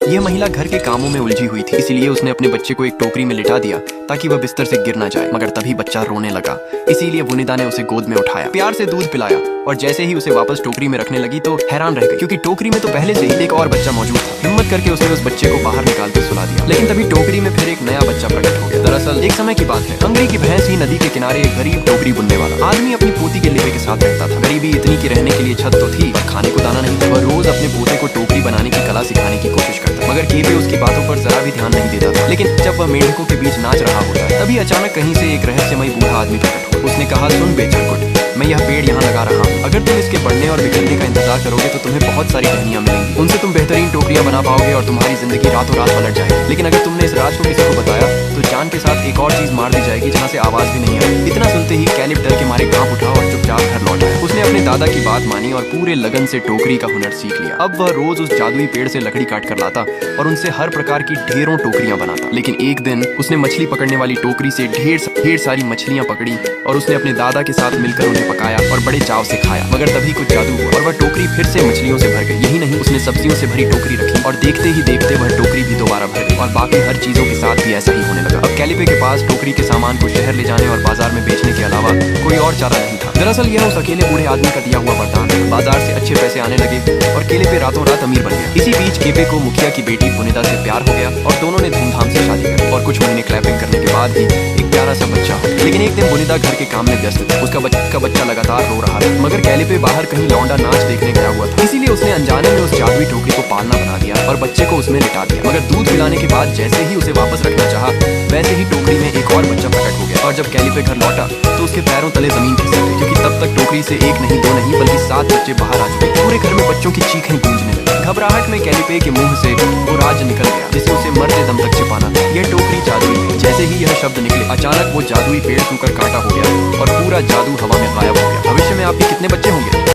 यह महिला घर के कामों में उलझी हुई थी, इसलिए उसने अपने बच्चे को एक टोकरी में लिटा दिया ताकि वह बिस्तर से गिर ना जाए। मगर तभी बच्चा रोने लगा, इसीलिए वनिता ने उसे गोद में उठाया, प्यार से दूध पिलाया और जैसे ही उसे वापस टोकरी में रखने लगी तो हैरान रह गई, क्योंकि टोकरी में तो पहले से ही एक और बच्चा मौजूद था। हिम्मत करके उसने उस बच्चे को बाहर निकाल कर सुला दिया, लेकिन तभी टोकरी में फिर एक नया बच्चा प्रकट हो गया। दरअसल एक समय की बात है, हंगरी की भैंस ही नदी के किनारे एक गरीब टोकरी बुनने वाला आदमी अपनी पोती के लिपे के साथ रहता था। गरीबी इतनी की रहने के लिए छत तो थी पर खाने को दाना नहीं था। वह रोज अपने पोते को टोकरी बनाने की कला सिखाने की कोशिश करता, मगर केपे उसकी बातों पर जरा भी ध्यान नहीं देता था। लेकिन जब वह मेंढकों के बीच नाच रहा होता है, तभी अचानक कहीं से एक रहस्यमय बूढ़ा आदमी प्रकट हुआ। उसने कहा, सुन बेचरकुट, मैं यह पेड़ यहाँ लगा रहा हूँ। अगर तुम इसके बढ़ने और बिखरने का इंतजार करोगे तो तुम्हें बहुत सारी टहनियाँ मिलेंगी, उनसे तुम बेहतरीन टोकरियाँ बना पाओगे और तुम्हारी जिंदगी रातों रात पलट जाएगी। लेकिन अगर तुमने इस राज को किसी को बताया तो जान के साथ एक और चीज मार दी जाएगी जहाँ से आवाज भी नहीं आई। इतना सुनते ही कैलिप डर के मारे कांप उठा और चुपचाप घर लौट आया। उसने अपने दादा की बात मानी और पूरे लगन से टोकरी का हुनर सीख लिया। अब वह रोज उस जादुई पेड़ से लकड़ी काट कर लाता और उनसे हर प्रकार की ढेरों टोकरियां बनाता। लेकिन एक दिन उसने मछली पकड़ने वाली टोकरी से ढेर सारी मछलियां पकड़ी और उसने अपने दादा के साथ मिलकर उन्हें पकाया और बड़े चाव से खाया। मगर तभी कुछ जादू हुआ और वह टोकरी फिर से मछलियों से भर गई। यही नहीं, उसने सब्जियों से भरी टोकरी रखी और देखते ही देखते वह टोकरी भी दोबारा भर गई और बाकी हर चीजों के साथ भी ऐसा ही होने लगा। अब कैलिपे के पास टोकरी के सामान को शहर ले जाने और बाजार में बेचने के अलावा कोई और चारा नहीं था। दरअसल यह उस अकेले बूढ़े आदमी का दिया हुआ वरदान था। बाजार से अच्छे पैसे आने लगे और कैलिपे रातों रात अमीर बन गया। इसी बीच केपे को मुखिया की बेटी वनिता से प्यार हो गया और दोनों ने धूमधाम से शादी कर और कुछ महीने क्लैपिंग करने के बाद ही एक प्यारा सा बच्चा हो गया। लेकिन एक दिन वनिता घर के काम में व्यस्त थी। उसका बच्चा लगातार रो रहा था, मगर कैलिपे बाहर कहीं लौंडा नाच देखने गया हुआ था, इसीलिए उसने अनजाने में उस जादुई टोकरी को पालना बना दिया और बच्चे को उसमें लिटा दिया। मगर दूध पिलाने के बाद जैसे ही उसे वापस रखना चाहा, वैसे ही टोकरी में एक और बच्चा प्रकट हो गया। और जब कैलिपे घर लौटा तो उसके पैरों तले जमीन खिसक गई, क्योंकि तब तक टोकरी से एक नहीं, दो नहीं, बल्कि 7 बच्चे बाहर आ चुके। पूरे घर में बच्चों की चीखें गूंजने लगी। घबराहट में कैलिपे के मुंह से वो राज निकल गया जिसे उसे मरते दम तक छिपाना था। यह टोकरी जादुई है। जैसे ही यह शब्द निकले, अचानक वो जादुई पेड़ सूखकर कांटा हो गया और पूरा जादू हवा